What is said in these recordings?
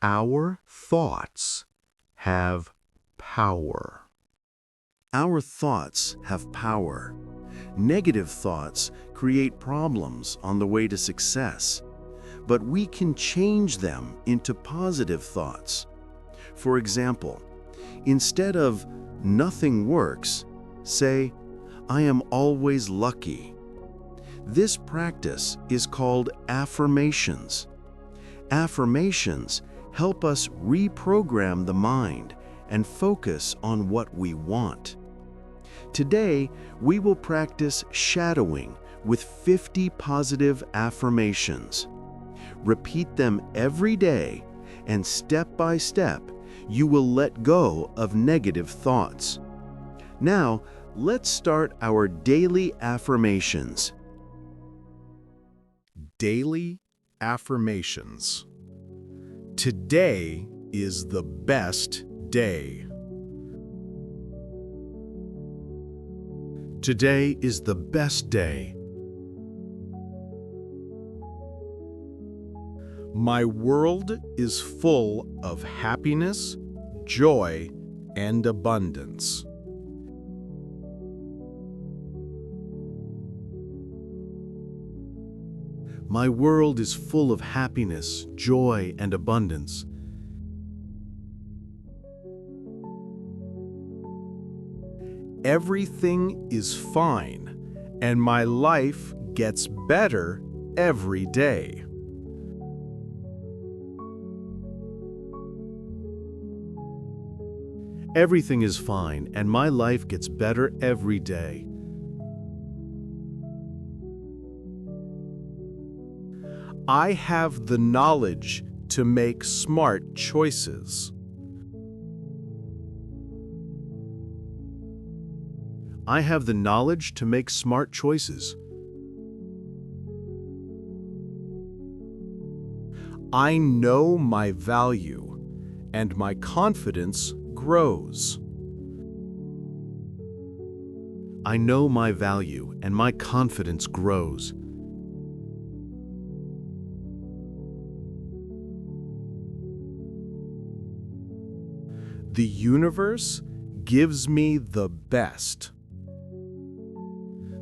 Our thoughts have power. Our thoughts have power. Negative thoughts create problems on the way to success, but we can change them into positive thoughts. For example, instead of "nothing works," say, "I am always lucky." This practice is called affirmations. Affirmations help us reprogram the mind and focus on what we want. Today, we will practice shadowing with 50 positive affirmations. Repeat them every day, and step by step, you will let go of negative thoughts. Now, let's start our daily affirmations. Daily Affirmations. Today is the best day. Today is the best day. My world is full of happiness, joy, and abundance. My world is full of happiness, joy, and abundance. Everything is fine, and my life gets better every day. Everything is fine, and my life gets better every day. I have the knowledge to make smart choices. I have the knowledge to make smart choices. I know my value, and my confidence grows. I know my value, and my confidence grows. The universe gives me the best.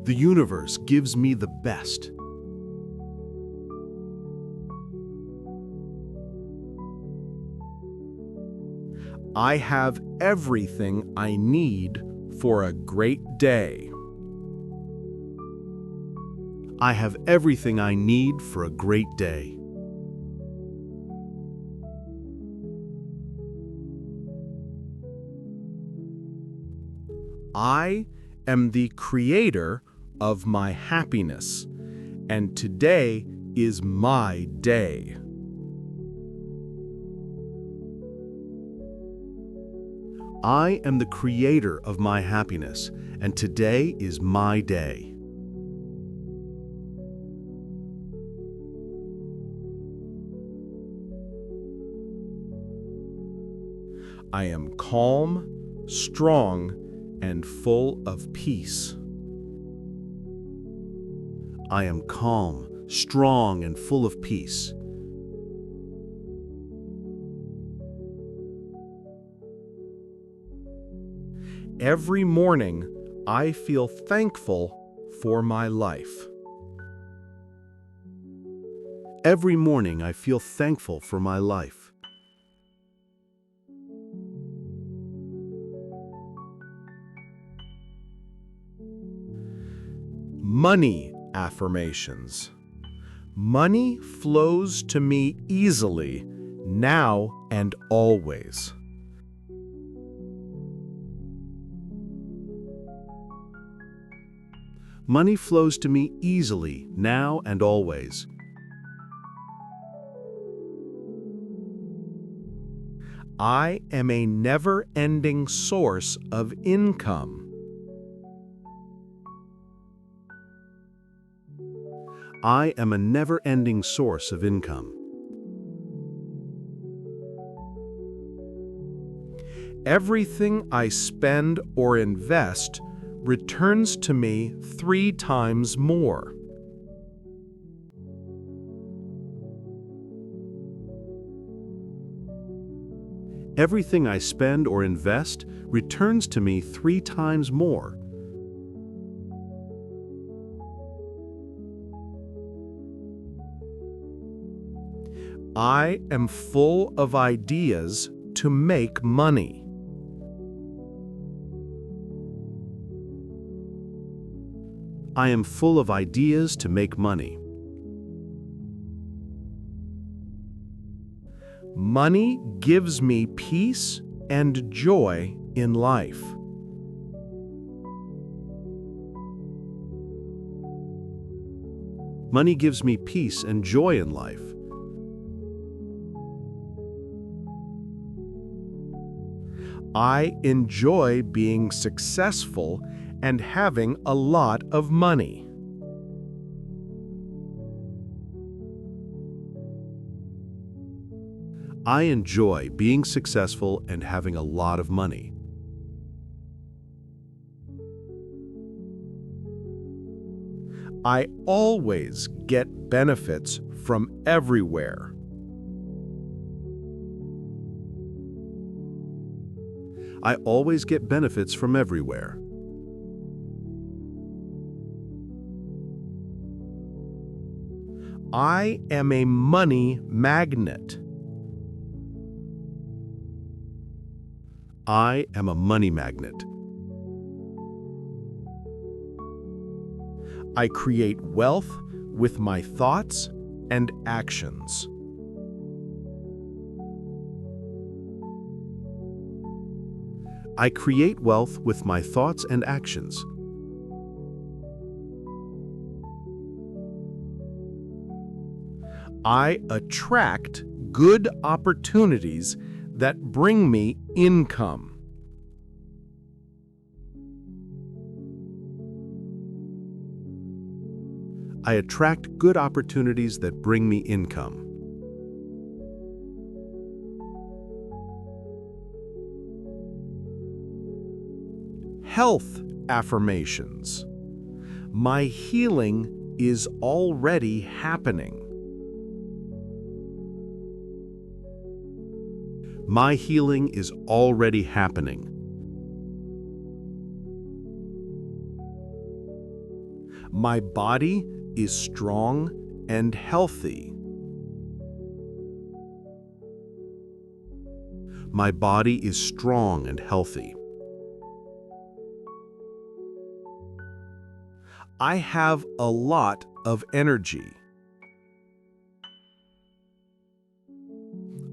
The universe gives me the best. I have everything I need for a great day. I have everything I need for a great day. I am the creator of my happiness, and today is my day. I am the creator of my happiness, and today is my day. I am calm, strong, and full of peace. I am calm, strong, and full of peace. Every morning, I feel thankful for my life. Every morning, I feel thankful for my life. Money affirmations. Money flows to me easily, now and always. Money flows to me easily, now and always. I am a never-ending source of income. I am a never-ending source of income. Everything I spend or invest returns to me 3 times more. Everything I spend or invest returns to me 3 times more. I am full of ideas to make money. I am full of ideas to make money. Money gives me peace and joy in life. Money gives me peace and joy in life. I enjoy being successful and having a lot of money. I enjoy being successful and having a lot of money. I always get benefits from everywhere. I always get benefits from everywhere. I am a money magnet. I am a money magnet. I create wealth with my thoughts and actions. I create wealth with my thoughts and actions. I attract good opportunities that bring me income. I attract good opportunities that bring me income. Health affirmations. My healing is already happening. My healing is already happening. My body is strong and healthy. My body is strong and healthy. I have a lot of energy.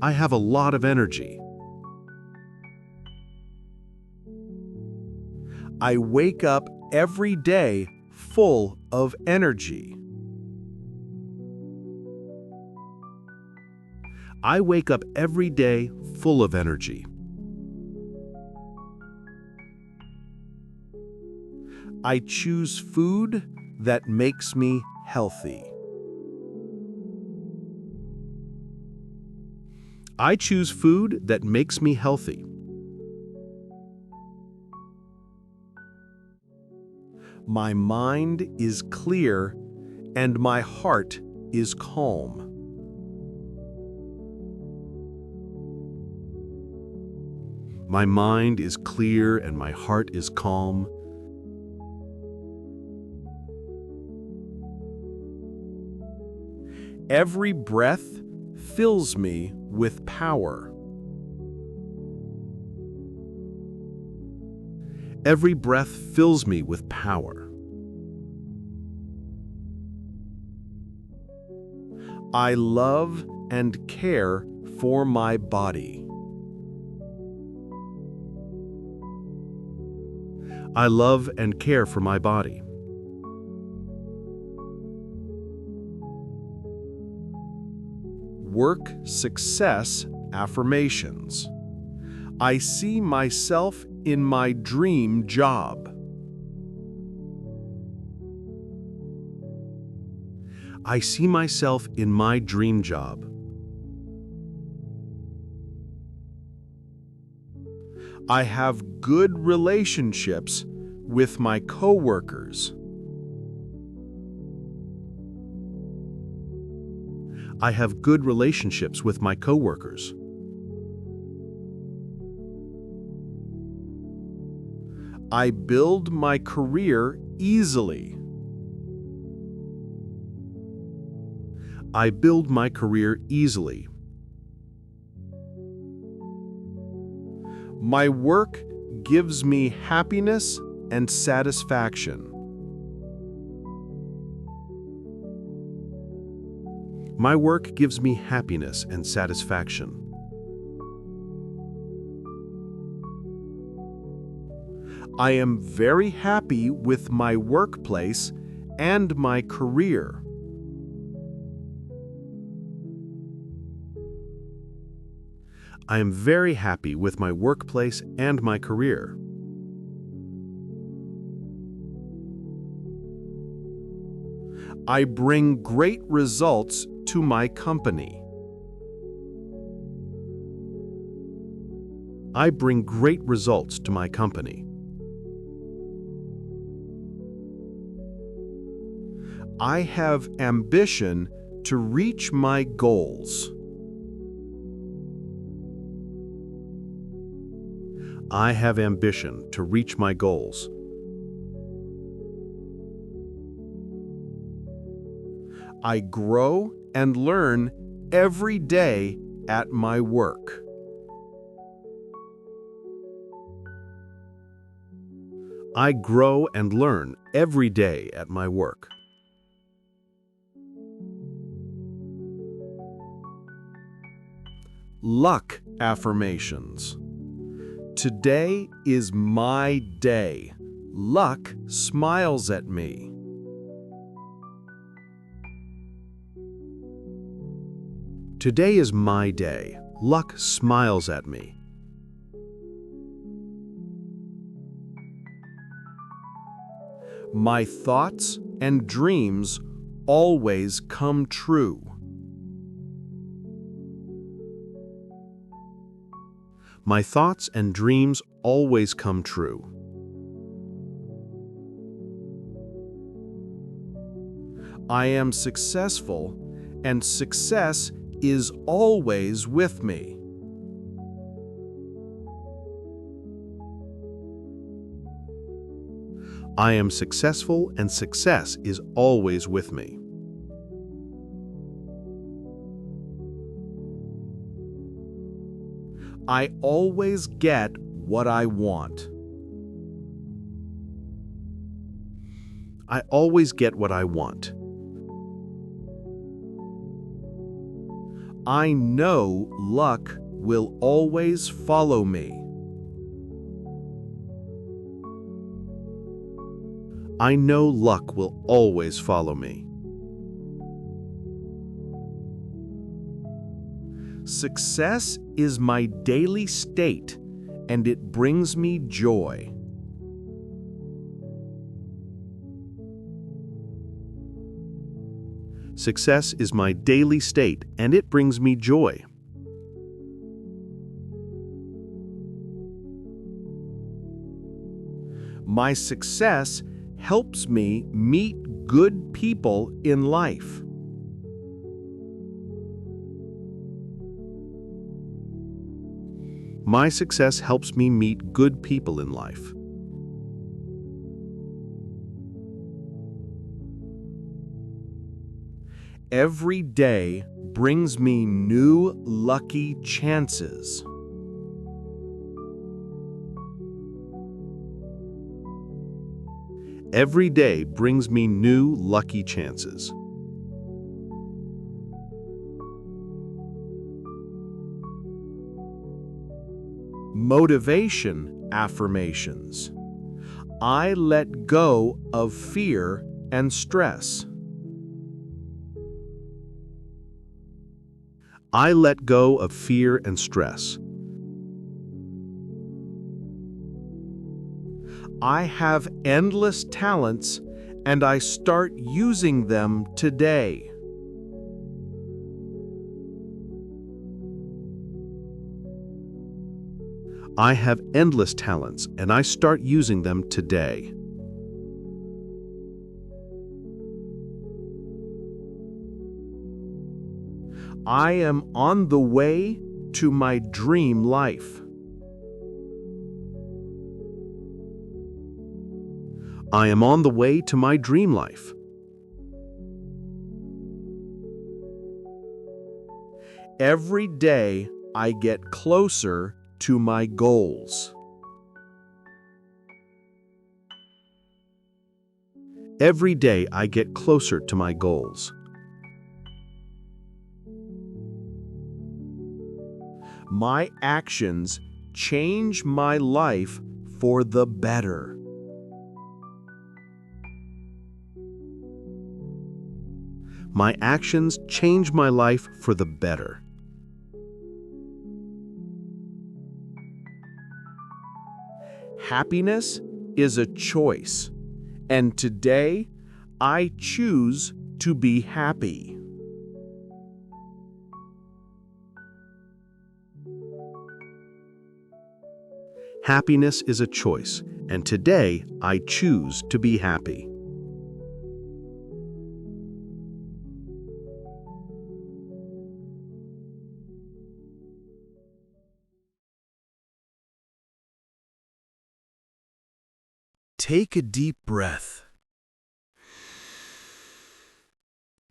I have a lot of energy. I wake up every day full of energy. I wake up every day full of energy. I choose food that makes me healthy. I choose food that makes me healthy. My mind is clear and my heart is calm. My mind is clear and my heart is calm. Every breath fills me with power. Every breath fills me with power. I love and care for my body. I love and care for my body. Work success affirmations. I see myself in my dream job. I see myself in my dream job. I have good relationships with my coworkers. I have good relationships with my coworkers. I build my career easily. I build my career easily. My work gives me happiness and satisfaction. My work gives me happiness and satisfaction. I am very happy with my workplace and my career. I am very happy with my workplace and my career. I bring great results to my company. I bring great results to my company. I have ambition to reach my goals. I have ambition to reach my goals. I grow and learn every day at my work. I grow and learn every day at my work. Luck affirmations. Today is my day. Luck smiles at me. Today is my day. Luck smiles at me. My thoughts and dreams always come true. My thoughts and dreams always come true. I am successful, and success is always with me. I am successful, and success is always with me. I always get what I want. I always get what I want. I know luck will always follow me. I know luck will always follow me. Success is my daily state, and it brings me joy. Success is my daily state, and it brings me joy. My success helps me meet good people in life. My success helps me meet good people in life. Every day brings me new lucky chances. Every day brings me new lucky chances. Motivation affirmations. I let go of fear and stress. I let go of fear and stress. I have endless talents, and I start using them today. I have endless talents, and I start using them today. I am on the way to my dream life. I am on the way to my dream life. Every day, I get closer to my goals. Every day, I get closer to my goals. My actions change my life for the better. My actions change my life for the better. Happiness is a choice, and today I choose to be happy. Happiness is a choice, and today I choose to be happy. Take a deep breath.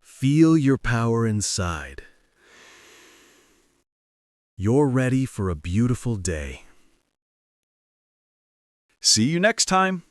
Feel your power inside. You're ready for a beautiful day. See you next time.